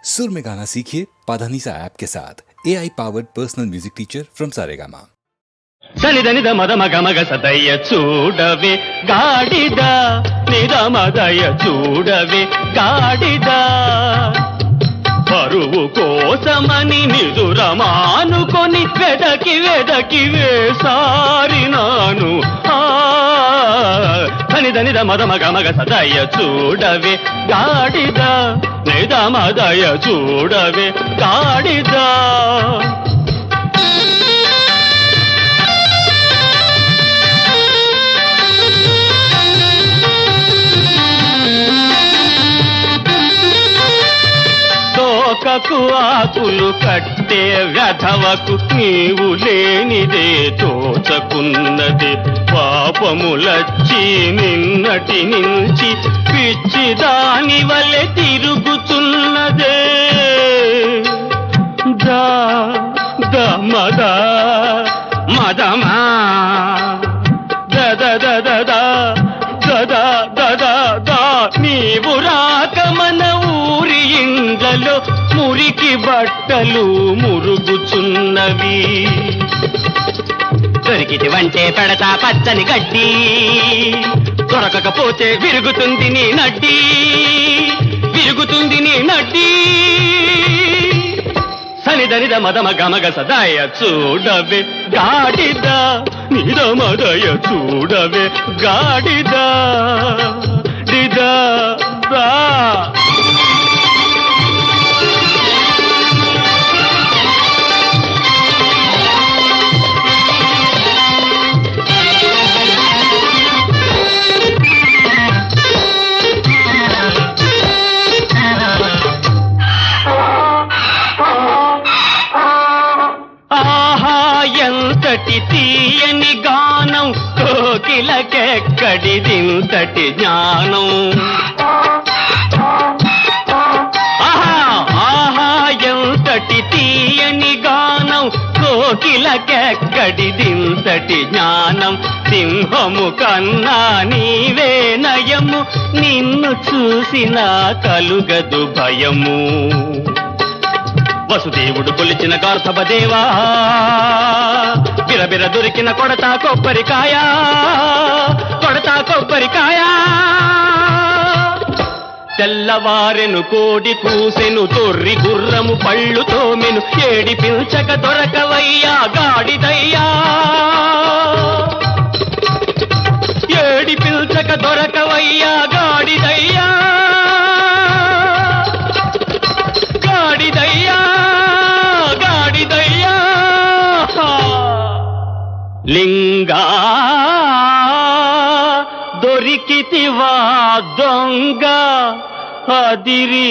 सुर में गाना सीखिए पाधानीसा ऐप के साथ AI powered personal music teacher from Saregama. సనిదనిద మద మగ మగ సదయ్య చూడవే గాడిద నిద మదయ చూడవే గాడిద పరువు కోసమని నిదురమానుకొని వెదకి వెదకి వేసారినాను సనిదనిద మద మగ మగ సదయ్య చూడవే గాడిద నిద మదయ చూడవే గాడిద తోకకు ఆకులు కట్టే వ్యధవకు నీవు లేనిదే తోచకున్నది పాపములచ్చి నిన్నటి నుంచి పిచ్చి దాని వలె తిరుగుతున్నదే దా మదా మదమా దద దద దద దద దా నీవు రాక మన ఊరి ఇండ్లలో మురికి బట్టలు మురుగుచున్నవి దొరికిటివంటే పెడతా పచ్చని గడ్డి దొరకకపోతే విరుగుతుంది నీ నడ్డి విరుగుతుంది నీ నడ్డి సనిదనిద మదమ గమగ సదాయ చూడవే గాడిద నిద మదయ చూడవే గాడిద డిద దా ఎంతటి తీయని గానం కోకిలకెక్కడిదింతటి జ్ఞానం ఆహా ఎంతటి తీయని గానం కోకిలకెక్కడిదింతటి జ్ఞానం సింహము కన్నా నీవే నయము నిన్ను చూసిన కలుగదు భయము వసుదేవుడు కొలిచిన గార్ధపదేవా బిరబిర దొరికిన కొడతా కొబ్బరికాయ కొడతా కొబ్బరికాయ తెల్లవారెను కోడి కూసెను తొర్రి గుర్రము పళ్ళు తోమెను ఏడి పిల్చక దొరకవయ్యా గాడిదయ్యా ఏడి పిల్చక దొరకవయ్యా గాడిదయ్యా గాడిదయ్యా గాడిదయ్యా లింగా దొరికితివా దొంగ అదిరి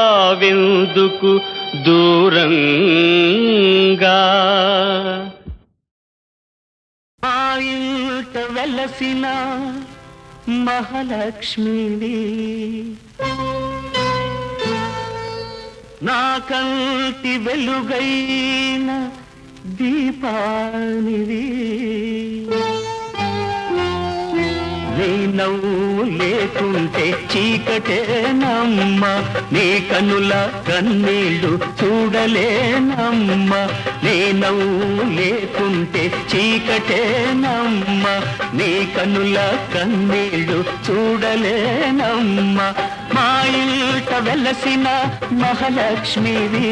బెదిరిపోతావెందుకు దూరంగా ఆ ఇంట వెలసిన మహాలక్ష్మివి నా కంటి వెలుగైన దీపానివి నీ నవ్వు లేకుంటే చీకటేనమ్మ నీ కనుల కన్నీళ్ళు చూడలేనమ్మ నీ నవ్వు లేకుంటే చీకటేనమ్మ నీ కనుల కన్నీళ్ళు చూడలేనమ్మ మా ఇంట వెలసిన మహాలక్ష్మివి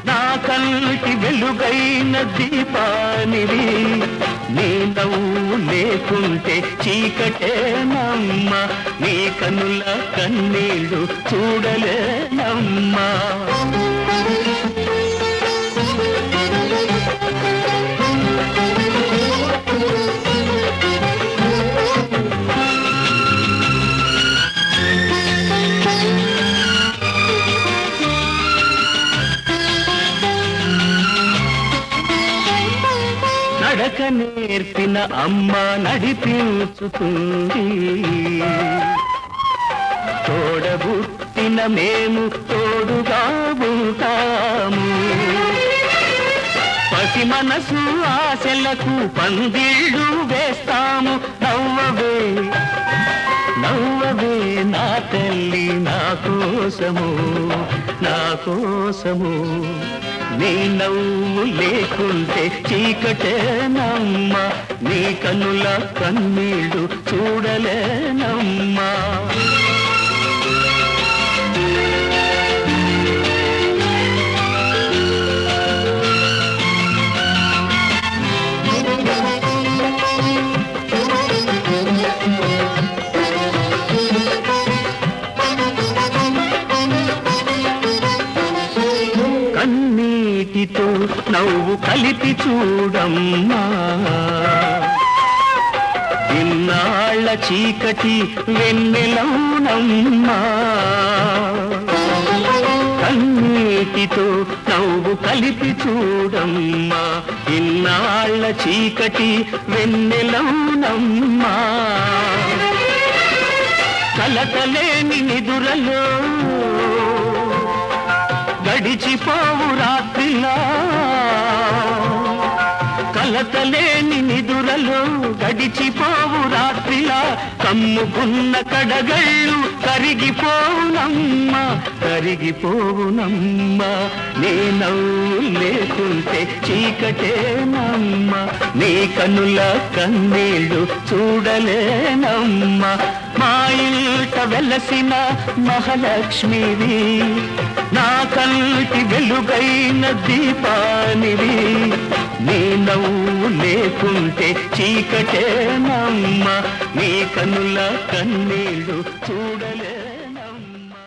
నా కంటి వెలుగైన దీపానివి నీ నవ్వు లేకుంటే చీకటేనమ్మ నీ కనుల కన్నీళ్ళు చూడలేనమ్మా నడక నేర్పిన అమ్మ నడిపించుతుంది తోడబుట్టిన మేము తోడుగా ఉంటాము పసి మనసు ఆశలకు పందిళ్ళు వేస్తాము నవ్వవే నవ్వవే నా తల్లి నా కోసము నా కోసము నీ నవ్వు లేకుంటే చీకటేనమ్మా నీ కన్నుల కన్నీళ్ళు చూడలేనమ్మా కన్నీటితో నవ్వు కలిపి చూడమ్మా ఇన్నాళ్ళ చీకటి వెన్నెలవునమ్మా కన్నీటితో నవ్వు కలిపి చూడమ్మా ఇన్నాళ్ళ చీకటి వెన్నెలవునమ్మా కలకలేని నిదురలో గడిచిపోవు రాత్రిలా కలతలేని నిదురలో గడిచిపోవు రాత్రిలా కమ్ముకున్న కడగళ్ళు కరిగిపోవునమ్మా కరిగిపోవునమ్మా నీ నవ్వు లేకుంటే చీకటేనమ్మా నీ కన్నుల కన్నీళ్ళు చూడలేనమ్మా మా ఇంట వెలసిన మహాలక్ష్మివి నా కంటి వెలుగైన దీపానివి నీ నవ్వు లేకుంటే చీకటేనమ్మా నీ కన్నుల కన్నీళ్ళు చూడలేనమ్మా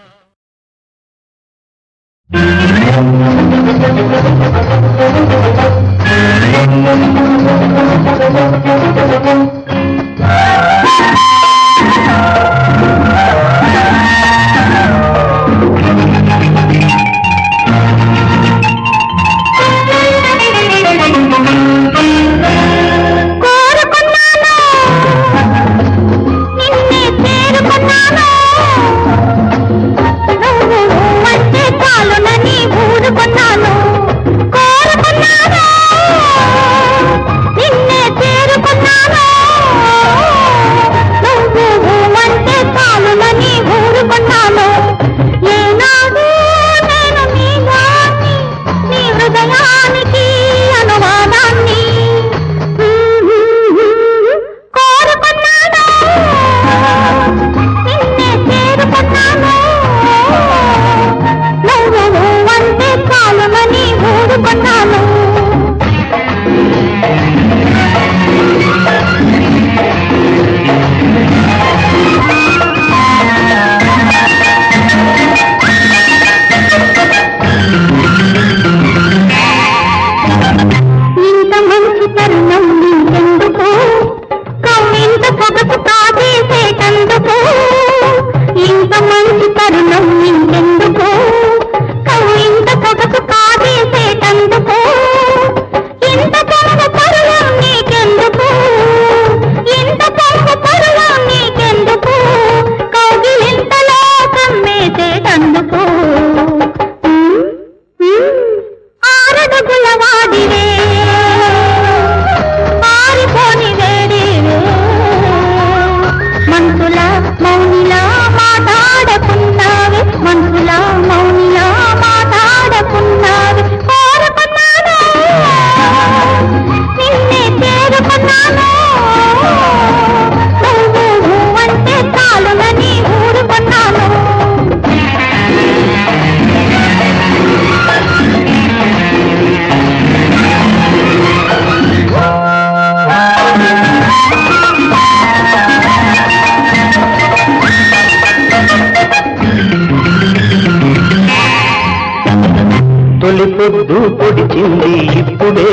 పొద్దు పొడిచింది ఇప్పుడే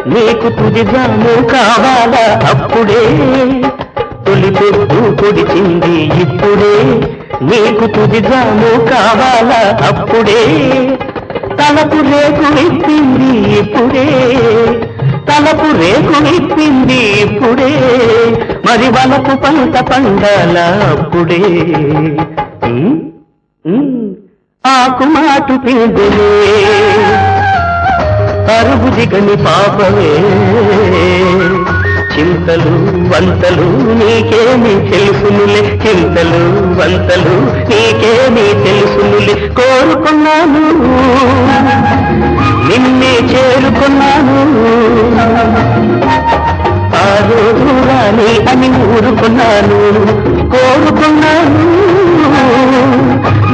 నీకు తుదిగాను కావాలా అప్పుడే తొలి పొద్దు పొడిచింది ఇప్పుడే నీకు తుదిగాను కావాలా అప్పుడే తలపు రేకు ఇప్పింది ఇప్పుడే తలపు రేకు ఇప్పింది ఇప్పుడే మరి వలపు పంట పండాల అప్పుడే ఆకు మాటు పిందులే అరుగు దిగని పాపమే చింతలు వంతలు నీకేమి తెలుసునులే, చింతలు వంతలు నీకేమి తెలుసునులే. కోరుకున్నాను నిన్నే చేరుకున్నాను, ఆ రోజు రాని అని ఊరుకున్నాను. కోరుకున్నాను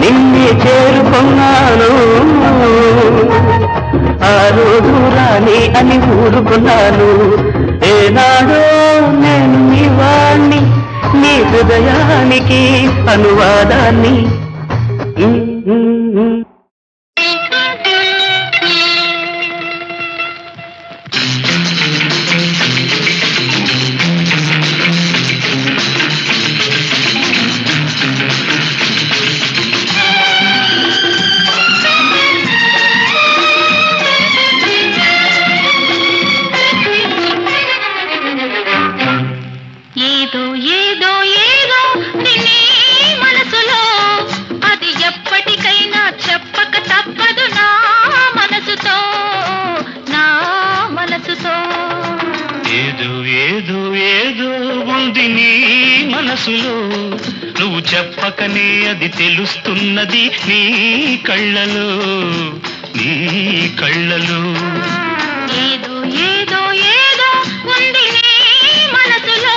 నిన్నే చేరుకున్నాను, ఆ రోజు రాని అని ఊరుకున్నాను. ఏనాడో నేను నీ వాణ్ణి, నీ హృదయానికి అనువాదాన్ని. ఏదో ఏదో ఏదో నిన్నే మనసులో, అది ఎప్పటికైనా చెప్పక తప్పదు నా మనసుతో, నా మనసుతో. ఏదో ఏదో ఏదో ఉంది నీ మనసులో, నువ్వు చెప్పకనే అది తెలుస్తున్నది నీ కళ్ళలో, నీ కళ్ళలో. ఏదో ఏదో ఏదో ఉంది నీ మనసులో.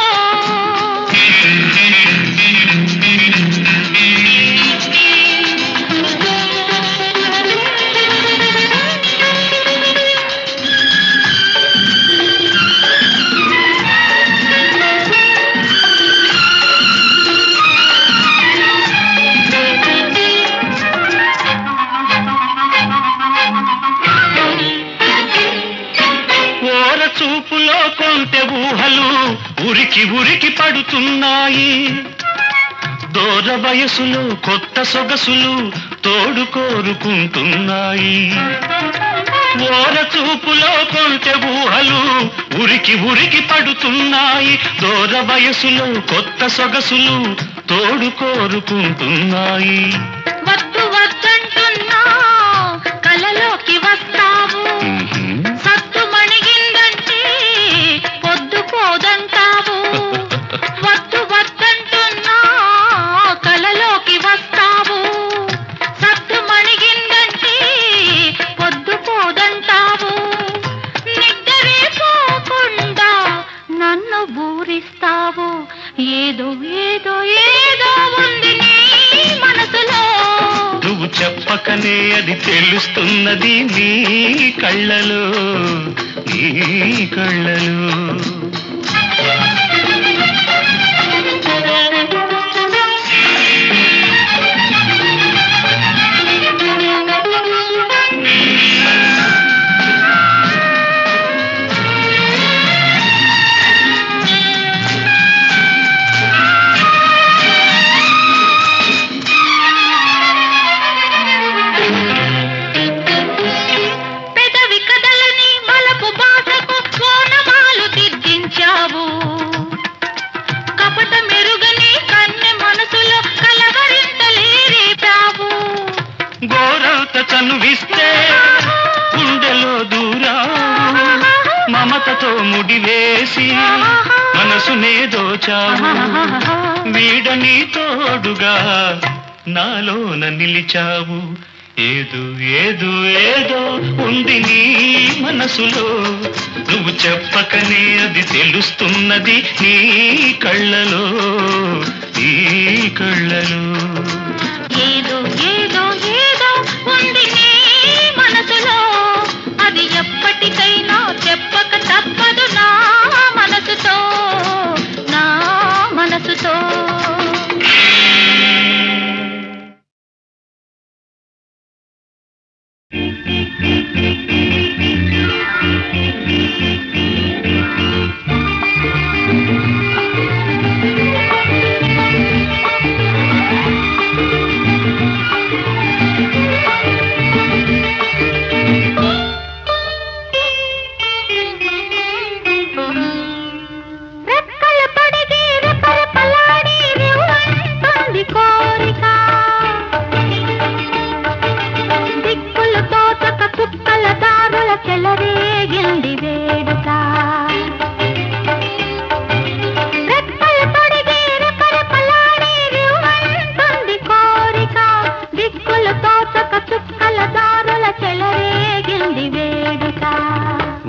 చూపులో కొంటె ఊహలు ఉరికి ఉరికి పడుతున్నాయి, దూర వయసులో కొత్త సొగసులు తోడు కోరుకుంటున్నాయి. ఓర చూపులో కొంటె ఊహలు ఉరికి ఉరికి పడుతున్నాయి, దూర వయసులో కొత్త సొగసులు తోడు కోరుకుంటున్నాయి. వద్దు వద్దంటున్నా కలలోకి వస్తావు, సత్తు మణిగిందంటే పొద్దు పోదంటావు. వద్దు వద్దంటున్నా కలలోకి వస్తావు, సత్తు మణిగిందంటే పొద్దు పోదంటావు. నిద్రే పోకుండా నన్ను బూరిస్తావు. ఏదో ఏదో ఏదో ఉంది నీ మనసులో, నువ్వు చెప్పకనే అది తెలుస్తున్నది నీ కళ్ళలో, నీ కళ్ళలో. చనువిస్తే గుండెలో దూరావు, మమతతో ముడివేసి మనసునే దోచావు. వీడని తోడుగా నాలోన నిలిచావు. ఏదో ఏదో ఏదో ఉంది నీ మనసులో, నువ్వు చెప్పకనే అది తెలుస్తున్నది నీ కళ్ళలో, నీ కళ్ళలో. ఏదో ఏదో ఏదో ఉంది నీ మనసులో, అది ఎప్పటికైనా చెప్పక తప్పదు నా మనసుతో, నా మనసుతో.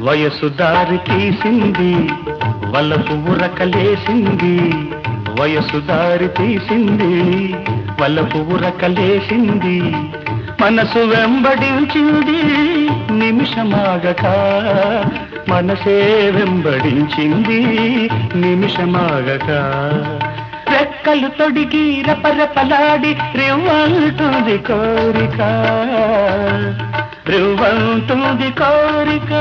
వయసు దారి తీసింది వలపు ఉరకలేసింది వయసు దారి తీసింది వలపు ఉరకలేసింది మనసు వెంబడించింది నిమిషమాగక మనసే వెంబడించింది నిమిషమాగక రెక్కలు తొడిగి రపరపలాడి రివ్వంటుంది కోరిక రివ్వంటుంది కోరిక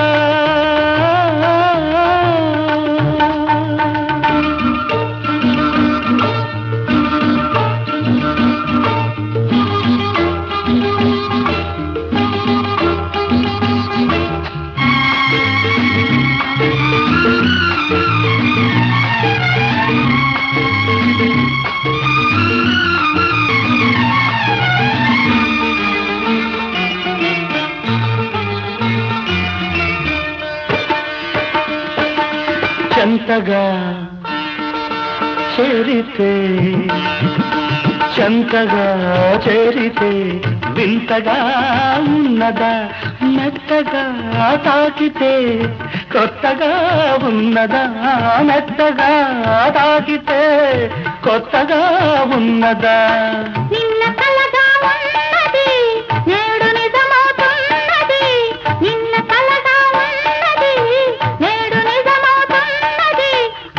చెంతగా చేరితే చెంతగా చేరితే వింతగా ఉన్నదా మెత్తగా తాకితే కొత్తగా ఉన్నదా మెత్తగా తాకితే కొత్తగా ఉన్నదా నిన్న కలగా ఉన్నది నేడు నిజమవుతున్నది నిన్న కలగా ఉన్నది నేడు నిజమవుతున్నది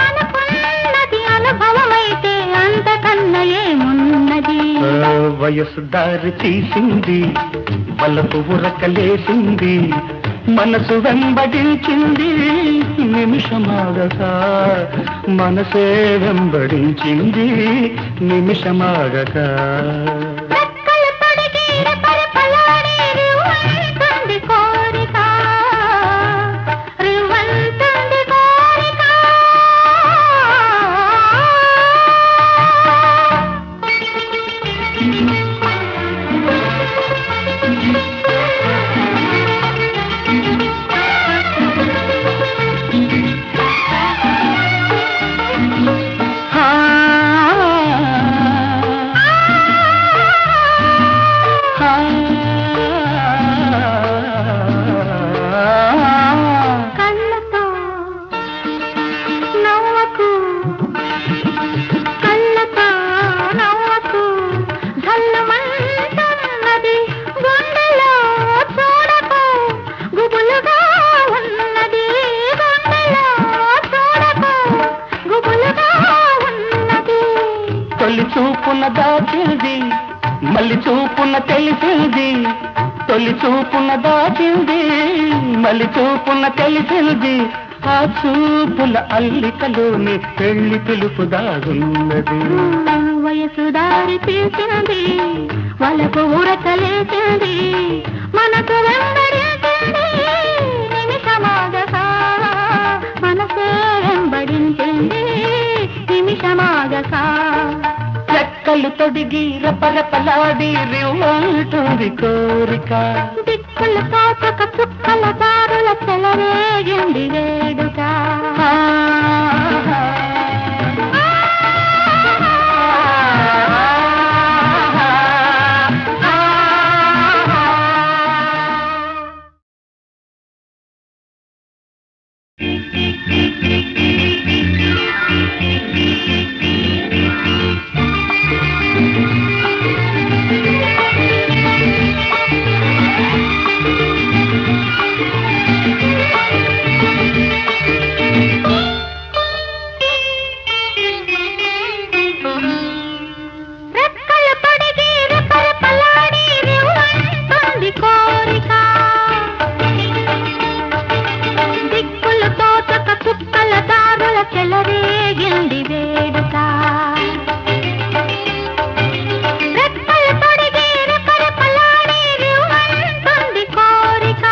అనుకున్నది అనుభవమైతే అంతకన్నా ఏమున్నది వయసు దారి తీసింది వలపు ఉరకలేసింది మనసు వెంబడించింది నిమిషమాగక మనసే వెంబడించింది నిమిషమాగక రెక్కలు తొడిగి రెపరెపలాడి రివ్వంటుంది కోరిక రివ్వంటుంది కోరిక కళ్ళతో నవ్వకు కళ్ళతో నవ్వకు ధల్లుమంటున్నది గుండెలో చూడకు గుబులుగా ఉన్నది గుండెలో చూడకు గుబులుగా ఉన్నది తొలి చూపున దాచింది మళ్ళీ చూపున తెలిసింది తొలి చూపున దాచింది మళ్ళీ చూపున తెలిసింది ఆ చూపుల అల్లికలోని పెళ్లి పిలుపు దాగున్నది వయసు దారి తీసింది వలపు ఉరకలేసింది మనకు వెంబడించింది నిమిషమాగక మనసే వెంబడించింది నిమిషమాగక రెక్కలు తొడిగి రపరపలాడి రివ్వంటుంది కోరిక దిక్కుల తోచక చుక్కల దారుల చెలరేగింది వేడుక రెక్కలు తొడిగి రెపరెపలాడి రివ్వంటుంది కోరిక దిక్కులు తోచక చుక్కల దారుల చెలరేగింది వేడుక రెక్కలు తొడిగి రెపరెపలాడి రివ్వంటుంది కోరిక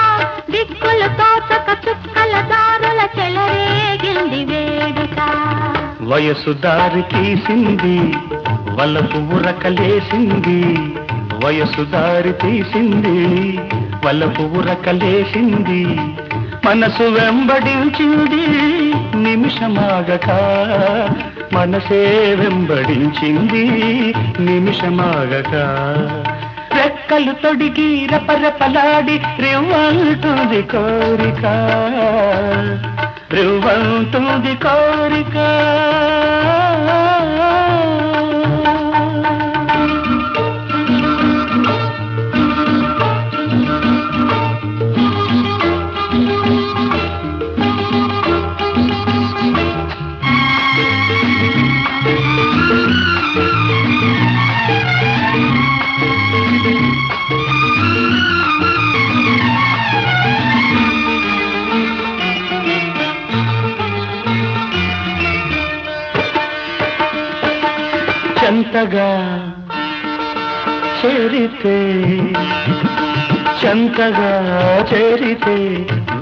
దిక్కులు తోచక చుక్కల దారుల చెలరేగింది వేడుక వయసు దారి తీసింది వలపు ఉరకలేసింది వయసు దారి తీసింది వలపు ఉరకలేసింది మనసు వెంబడించింది నిమిషమాగక మనసే వెంబడించింది నిమిషమాగక రెక్కలు తొడిగి రపరపలాడి రివ్వంటుంది కోరిక రివ్వంటుంది కోరిక చెంతగా చేరితే చెంతగా చేరితే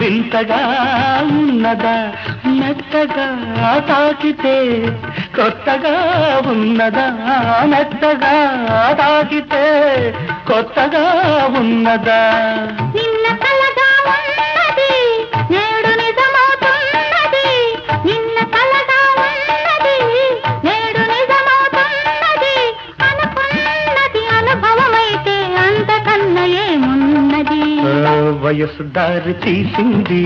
వింతగా ఉన్నదా మెత్తగా తాకితే కొత్తగా ఉన్నదా మెత్తగా తాకితే కొత్తగా ఉన్నదా నిన్న కలగా ఉన్నది నేడు నిజమవుతున్నది నిన్న కలగా ఉన్నది నేడు నిజమవుతున్నది అనుకున్నది అనుభవమైతే అంతకన్నా ఏమున్నది వయసు దారి తీసింది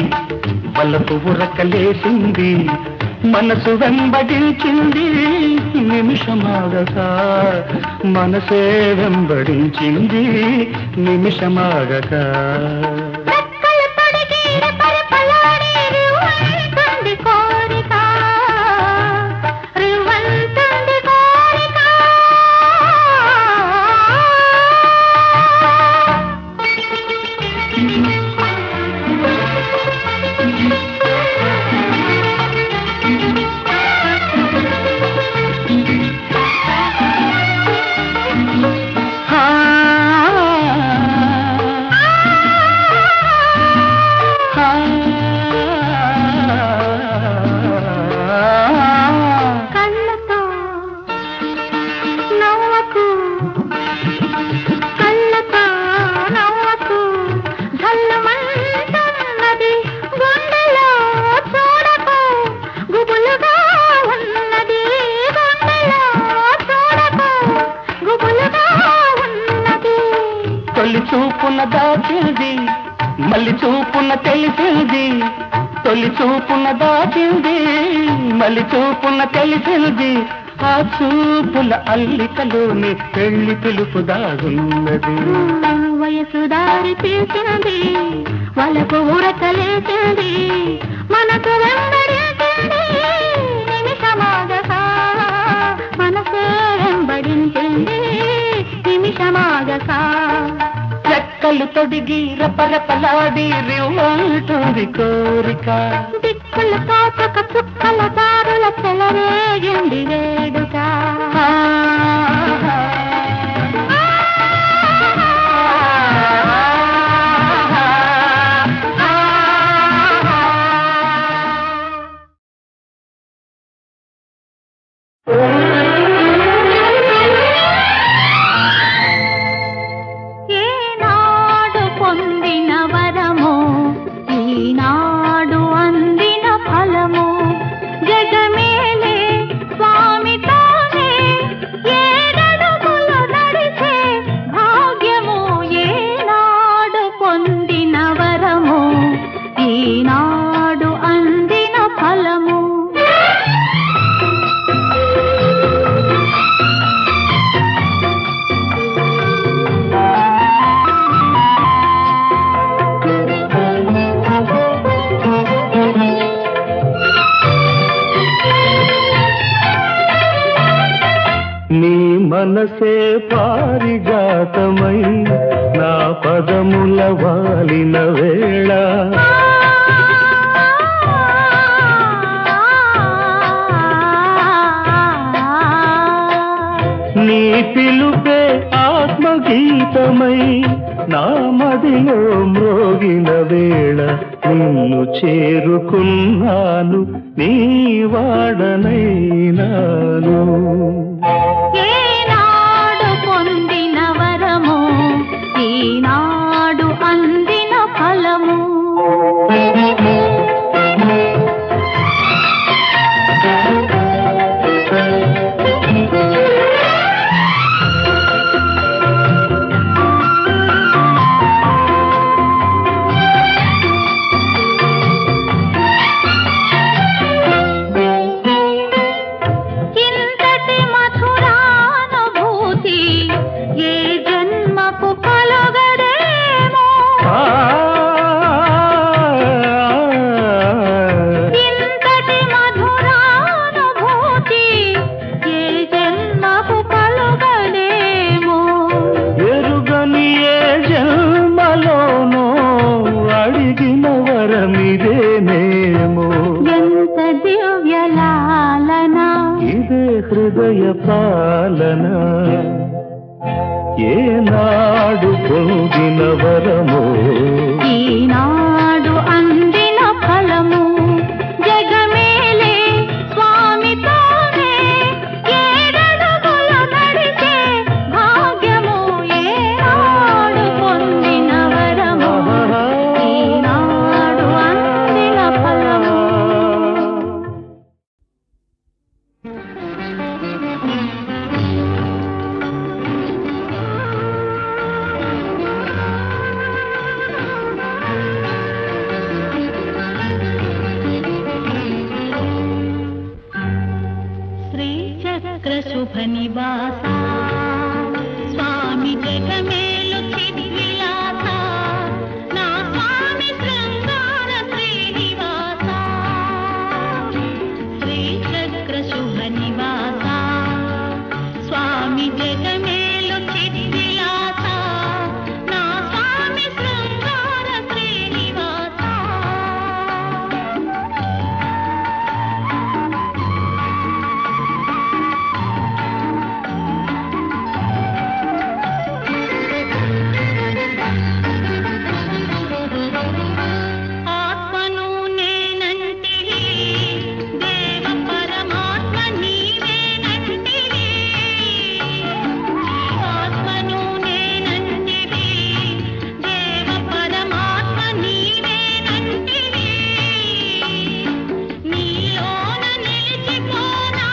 వలపు ఉరకలేసింది మనసు వెంబడించింది నిమిషమాగక మనసే వెంబడించింది నిమిషమాగక రెక్కలు తొడిగి రెపరెపలాడి రివ్వంటుంది కోరిక రివ్వంటుంది కోరిక కళ్ళతో నవ్వకు కళ్ళతో నవ్వకు ధల్లమంటున్నది గుండెలో చూడకు గుబులుగా ఉన్నది గుండెలో చూడకు గుబులుగా ఉన్నది తొలి చూపున దాచింది మళ్ళీ చూపున తెలిసింది తొలి చూపున దాచింది మళ్ళీ చూపున తెలిసింది ఆ చూపుల అల్లికలోని పెళ్లి పిలుపు దాగున్నది వయసు దారి తీసింది వాళ్ళకు ఊరకలేసింది మనకు వెంబడించింది నిమిషమాగక మనసే వెంబడించింది నిమిషమాగక రెక్కలు తొడిగి రపరపలాడి రివ్వంటుంది కోరిక దిక్కుల తోచక చుక్కల దారుల చెలరేగింది వేడుక ఏనాడు పొందిన వరమో ఈనాడు అందిన ఫలము జగమేలే స్వామితోనే ఏడడుగులు నడిచే భాగ్యము ఏనాడు పొందిన వరము ఈనాడు అందిన ఫలము నీ మనసే పారిజాతమై నా పదముల వాలిన వేళ నీ పిలుపే ఆత్మగీతమై నా మదిలో మ్రోగిన వేళ నిన్ను చేరుకున్నాను నీ వాడనైనాను ఏనాడు పొందిన వరము ఈనాడు అందిన ఫలము పొందిన వరము ఈనాడు అందిన ఫలము జగమేలే స్వామితోనే ఏడడుగుల నడిచే భాగ్యము ఏనాడు పొందిన వరము ఈనాడు అందిన ఫలము. శ్రీచక్ర శుభ నివాస స్వామి జగమేలు చిద్విలాస నా స్వామి శృంగార శ్రీనివాస. శ్రీచక్ర శుభ నివాస స్వామి జగమేలు చిద్విలాస నా స్వామి శృంగార శ్రీనివాస. ఆత్మను నేనంటివి దేవ పరమాత్మ నీవేనంటివి. ఆత్మను నేనంటివి దేవ పరమాత్మ నీవేనంటివి. నీలోన నిలిచిపోనా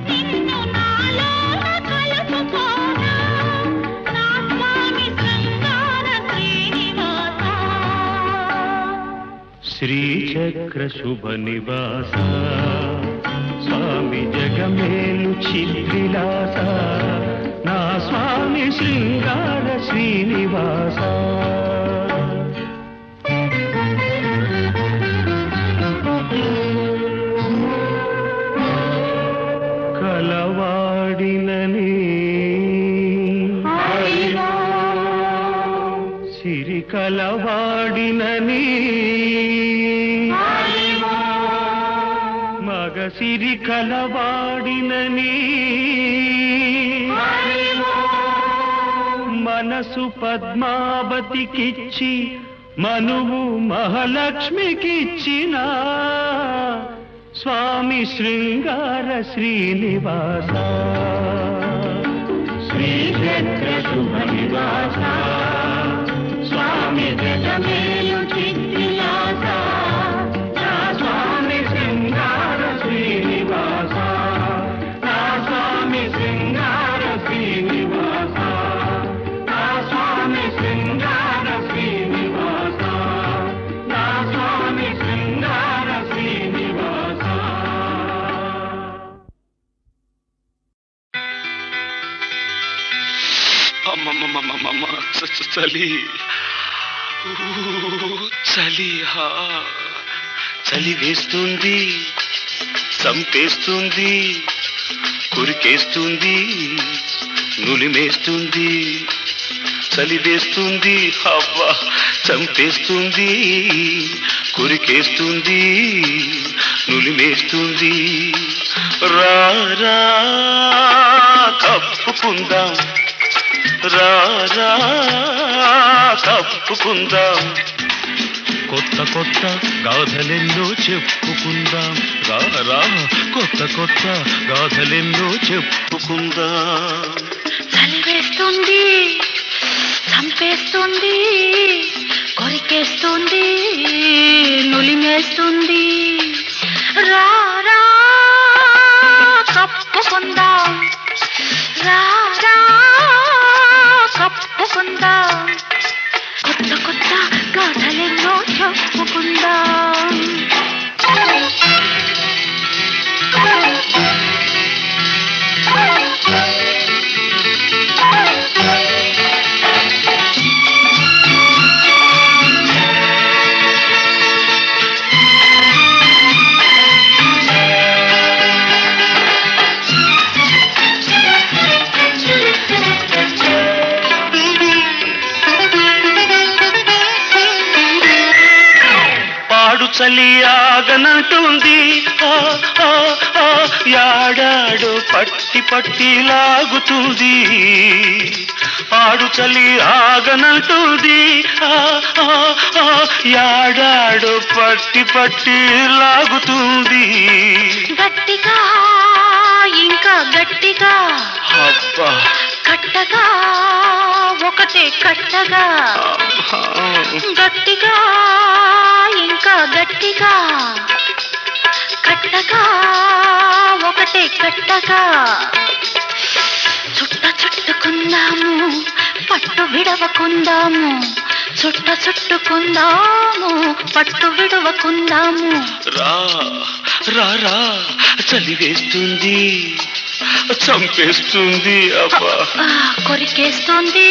నిన్ను నాలోన కలుపుకోనా నా స్వామి శృంగార శ్రీనివాస. శ్రీచక్ర శుభ నివాస స్వామి జగమేలు చిద్విలాస నా స్వామి శృంగార శ్రీనివాస. కలవాడినని సిరి కలవాడినని మగ సిరి కలవాడినని మనసు పద్మావతికిచ్చి మనువు మహాలక్ష్మికిచ్చిన స్వామి శృంగార శ్రీనివాస. శ్రీచక్ర శుభ నివాస స్వామి జగమేలు చిద్విలాస నా స్వామి శృంగార శ్రీనివాస. నా స్వామి శృంగార శ్రీనివాస. నా స్వామి శృంగార శ్రీనివాస. నా స్వామి శృంగార శ్రీనివాస. అమ్మమ్మమ్మమ్మమ్మ చలి చలి చలి వేస్తుంది చంపేస్తుంది కురికేస్తుంది నులిమేస్తుంది చలి వేస్తుంది అవ్వ చంపేస్తుంది కురికేస్తుంది నులిమేస్తుంది. రా కప్పుకుందాం రా కప్పుకుందాం కొత్త కొత్త గాథలెన్నో చెప్పుకుందాం రా కొత్త కొత్త గాథలెన్నో చెప్పుకుందాం. చలివేస్తుంది చంపేస్తుంది కొరికేస్తుంది నులిమేస్తుంది. రా కప్పుకుందాం రా కప్పుకుందాం కొత్త కొత్త గాథలెన్నో చెప్పుకుందాం. చలి ఆగనంటుంది యాడాడు పట్టి పట్టి లాగుతుంది ఆడు చలి ఆగనంటుంది ఆ, ఆ, ఆ, యాడాడు పట్టి పట్టి లాగుతుంది గట్టిగా ఇంకా గట్టిగా అబ్బా కట్టగా ఒకటే కట్టగా గట్టిగా ఇంకా గట్టిగా కట్టగా ఒకటే కట్టగా చుట్ట చుట్టుకుందాము పట్టు విడవకుందాము చుట్ట చుట్టుకుందాము పట్టు విడవకుందాము రా రా రా చలి వేస్తుంది చంపేస్తుంది అబ్బా కొరికేస్తుంది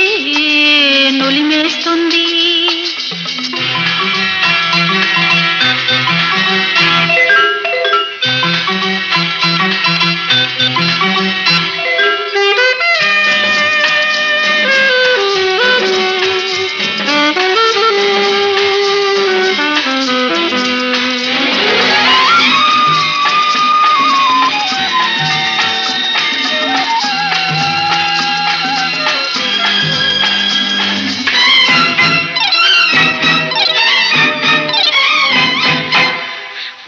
నులిమేస్తుంది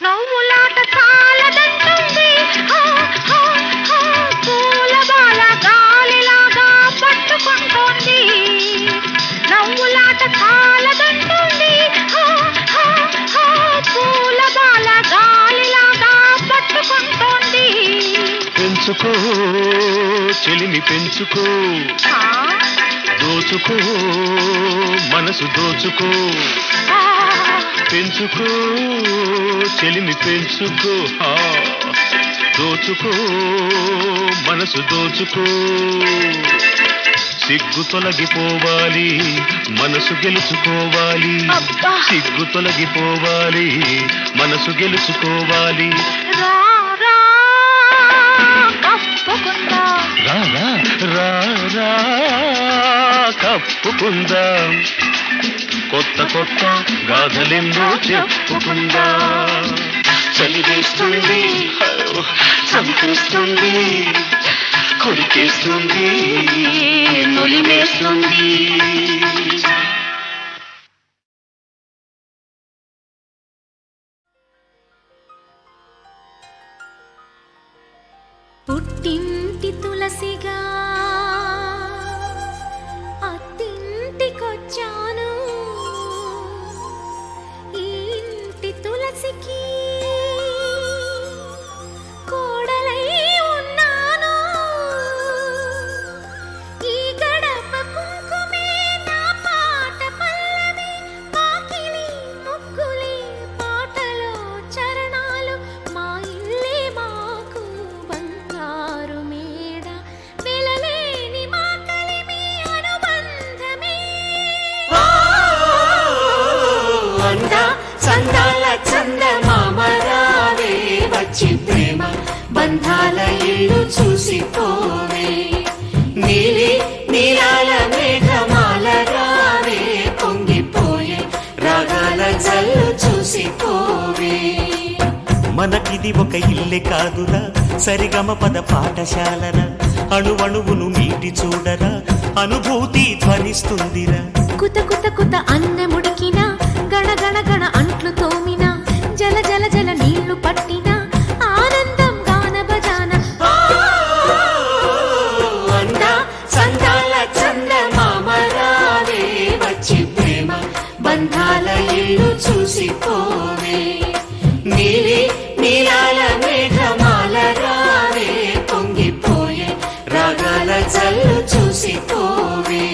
నవ్వులాట చాలదంటుంది పూల బాల గాలిలాగా పట్టుకుంటోంది నవ్వులాట చాలదంటుంది పూల బాల గాలిలాగా పట్టుకుంటోంది పెంచుకో చెలిమి పెంచుకో దోచుకో మనసు దోచుకో పెంచుకో చెలిమి పెంచుకో దోచుకో మనసు దోచుకో సిగ్గు తొలగిపోవాలి మనసు గెలుచుకోవాలి సిగ్గు తొలగిపోవాలి మనసు గెలుచుకోవాలి రా రా కప్పుకుందా రా రా రా రా కప్పుకుందాం కొత్త కొత్త గాథలెన్నో చెప్పుకుందాం చలి వేస్తుంది చంపేస్తుంది కొరికేస్తుంది నులిమేస్తుంది పుట్టింటి తులసిగా అత్తింటికొచ్చాను ఈ ఇంటి తులసికి కోడలై ఉన్నాను ఈ గడప కుంకుమే నా పాట పల్లవి పాకిలి ముగ్గులే పాటలో చరణాలు మా ఇల్లే మాకు బంగారు మేడ వెలలేని మా కలిమి అనుబంధమే అంద చందాల చందమామరావే వచ్చి ప్రేమ బంధాల ఇల్లు చూసిపోవే నీలి నీలాల మేఘమాల రావే పొంగిపోయే రాగాల జల్లు చూసిపోవే మనకిది ఒక ఇల్లే కాదురా సరిగమ పద పాఠశాలరా అణువణువును మీటి చూడరా అనుభూతి ధ్వనిస్తుందిరా కుత కుత కుత అన్నముడికిన గణ గణ గణ అంట్లు తోమిన జల జల జల నీళ్లు పట్టిన ఆనందం గాన భజాన అంద చందాల చందమామరావే వచ్చి ప్రేమ బంధాల ఇల్లు చూసిపోవే నీలి నీలాల మేఘమాల రావే పొంగిపోయే రాగాల జల్లు చూసిపోవే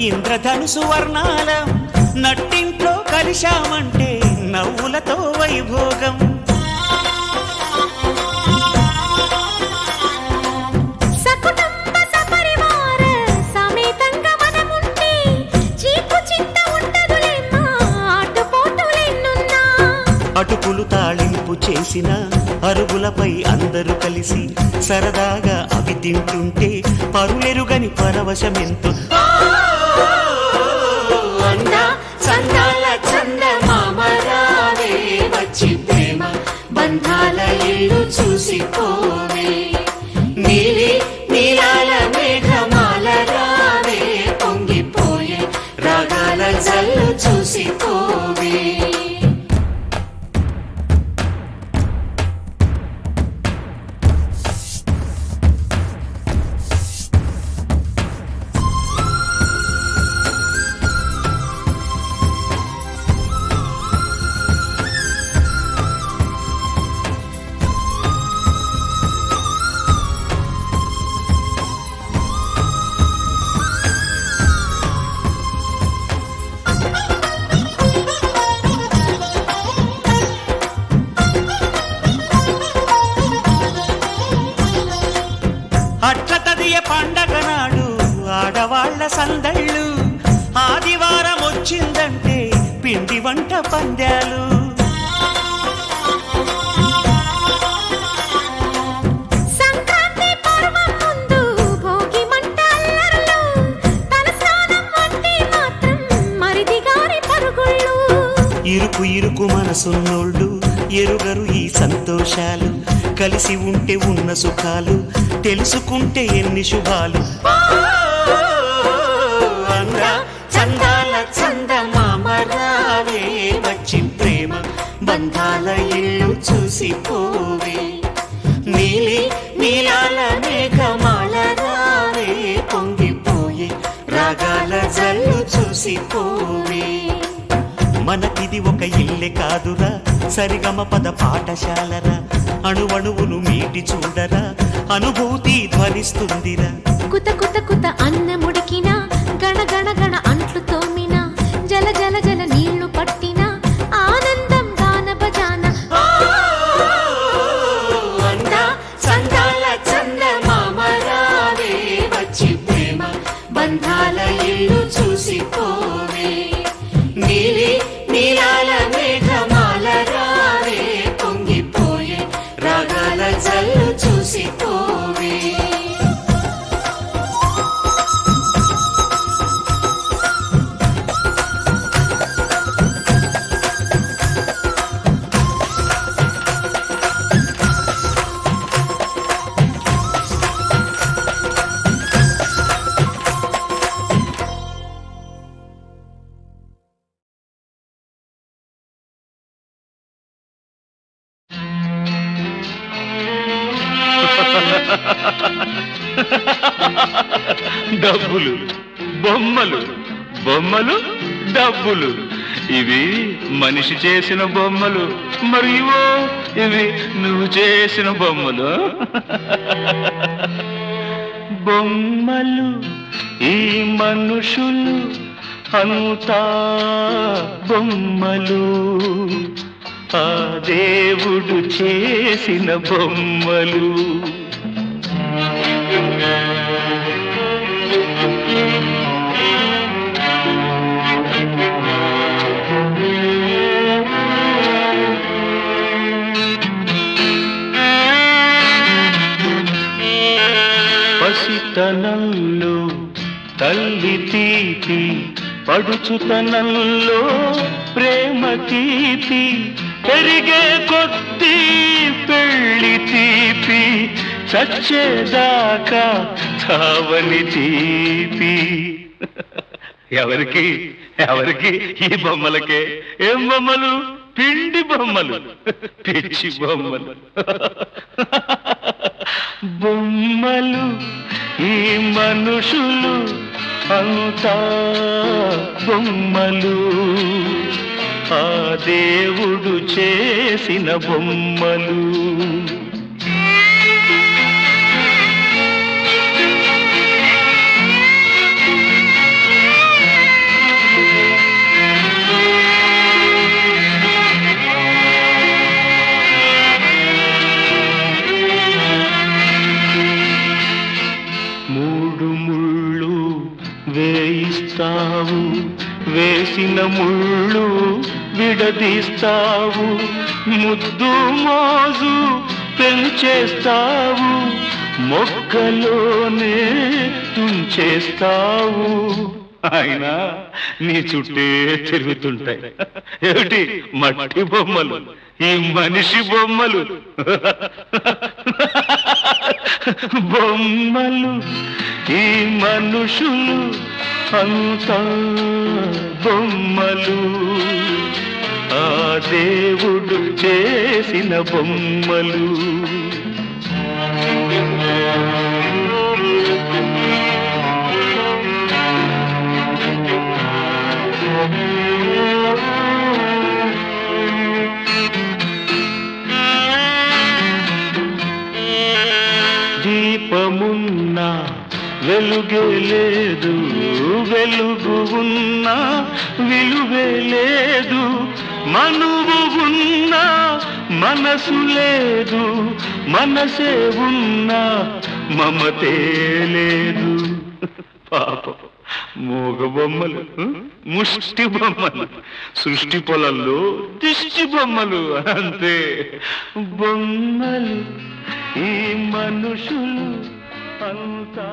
ఇంద్రధనుసు వర్ణాలం నట్టింట్లో కలిశామంటే నవ్వులతో వైభోగం. సకుటుంబ సపరివార సమేతంగా మనముంటే చీకు చింత ఉండదులేమ్మా ఆటుపోటులెన్నున్నా. అటుకులు తాళింపు చేసిన అరుగులపై అందరూ కలిసి సరదాగా అవి తింటుంటే పరులెరుగని పరవశమెంతో. అందా చందాల చందమామ రావే వచ్చి ప్రేమ బంధాల ఇల్లు చూసిపోవే. నీలి నీలాల మేఘమాల రావే పొంగిపోయే రాగాల జల్లు చూసిపోవే. అట్ల పండగ నాడు ఆడవాళ్ల సందళ్ళు, ఆదివారం వచ్చిందంటే పిండి వంట పందాలు. సంక్రాంతి పర్వం ముందు భోగి మంట అల్లర్లు, తలస్నానం అంటే మాత్రం మరిది గారి పరుగుళ్ళు. ఇరుకు ఇరుకు మనసున్నోళ్ళు ఎరుగరు ఈ సంతోషాలు, కలిసి ఉంటే ఉన్న సుఖాలు తెలుసుకుంటే ఎన్ని శుభాలు. అందా చందాల చందమామ రావే వచ్చి ప్రేమ బంధాల ఇల్లు చూసిపోవే. నీలి నీలాల మేఘమాల రావే పొంగిపోయే రాగాల జల్లు చూసిపోవే. మనకిది ఒక ఇల్లే కాదురా సరిగమ పద పాఠశాలరా, అణువణువును మీటి చూడరా అనుభూతి ధ్వనిస్తుందిరా. కుత కుత కుత అన్నముడికిన గణ గణ గణ అంట్లు తోమిన జల జల జల నీళ్లు పట్టిన ఆనందం గాన భజాన. అందా చందాల చందమామ రావే వచ్చి ప్రేమ బంధాల ఇల్లు చూసిపోవే. నీలి నీలాల మేఘమాల రావే పొంగిపోయే రాగాల జల్లు చూసిపోవే. డబ్బులు బొమ్మలు, బొమ్మలు డబ్బులు, ఇవి మనిషి చేసిన బొమ్మలు, మరి ఇవి నువ్వు చేసిన బొమ్మలు. బొమ్మలు ఈ మనుషులు అంతా బొమ్మలు, ఆ దేవుడు చేసిన బొమ్మలు. పసితనంలో తల్లి తీపి, పడుచుతనంలో ప్రేమ తీపి, పెరిగే కొద్దీ పెళ్లి తీపి, చచ్చేదాకా చావని తీపి. ఎవరికి ఎవరికి ఈ బొమ్మలకే. ఏం బొమ్మలు? పిండి బొమ్మలు, పిచ్చి బొమ్మలు. బొమ్మలు ఈ మనుషులు అంతా బొమ్మలు, ఆ దేవుడు చేసిన బొమ్మలు. ముళ్ళు విడదీస్తావు, ముద్దు మోజు పెంచేస్తావు, మొక్కలోనే తుంచేస్తావు. అయినా నీ చుట్టే తిరుగుతుంటాయి ఏమిటి మట్టి బొమ్మలు, ఈ మనిషి బొమ్మలు. బొమ్మలు ఈ మనుషులు అంతా బొమ్మలు, ఆ దేవుడు చేసిన బొమ్మలు. దీపమున్నా వెలుగే లేదు, వెలుగు ఉన్నా విలువే లేదు, మనువు ఉన్నా మనసు లేదు, మనసే ఉన్నా మమతే లేదు. పాపం మూగ బొమ్మలు, ముష్టి బొమ్మలు, సృష్టి పొలంలో దిష్టి బొమ్మలు అంతే. బొమ్మలు ఈ మనుషులు అంతా